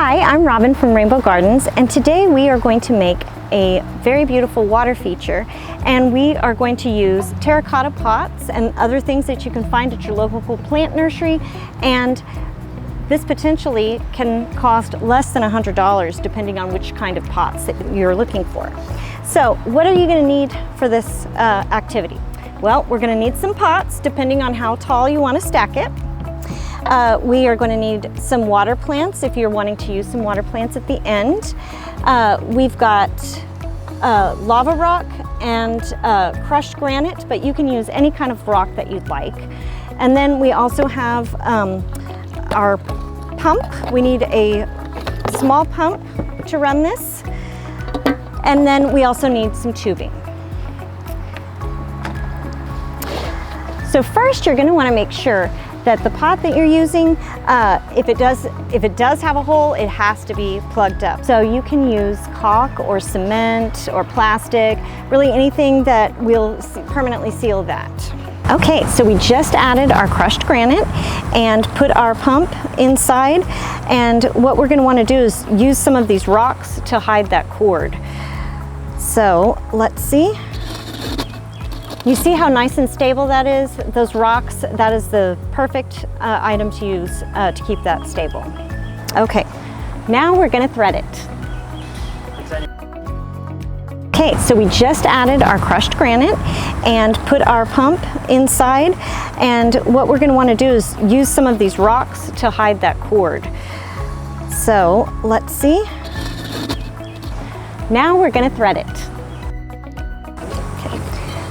Hi, I'm Robin from Rainbow Gardens, and today we are going to make a very beautiful water feature, and we are going to use terracotta pots and other things that you can find at your local plant nursery, and this potentially can cost less than $100 depending on which kind of pots that you're looking for. So what are you going to need for this activity? Well, we're going to need some pots depending on how tall you want to stack it. We are going to need some water plants if you're wanting to use some water plants at the end. We've got lava rock and crushed granite, but you can use any kind of rock that you'd like. And then we also have our pump. We need a small pump to run this. And then we also need some tubing. So first you're going to want to make sure that the pot that you're using, if it does have a hole, it has to be plugged up. So you can use caulk or cement or plastic, really anything that will permanently seal that. Okay, so we just added our crushed granite and put our pump inside, and what we're going to want to do is use some of these rocks to hide that cord. So let's see. You see how nice and stable that is? Those rocks, that is the perfect item to use to keep that stable. Okay, now we're going to thread it. Okay, so we just added our crushed granite and put our pump inside, and what we're going to want to do is use some of these rocks to hide that cord. So let's see. Now we're going to thread it.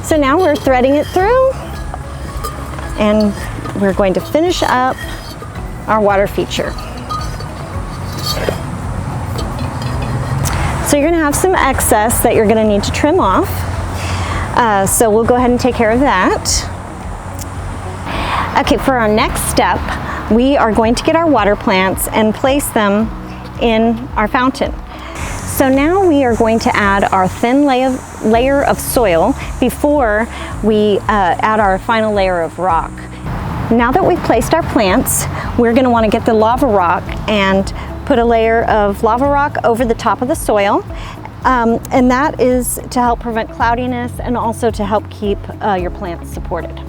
So now we're threading it through, and we're going to finish up our water feature. So you're going to have some excess that you're going to need to trim off. So we'll go ahead and take care of that. Okay, for our next step, we are going to get our water plants and place them in our fountain. So now we are going to add our thin layer of soil before we add our final layer of rock. Now that we've placed our plants, we're going to want to get the lava rock and put a layer of lava rock over the top of the soil. And that is to help prevent cloudiness and also to help keep your plants supported.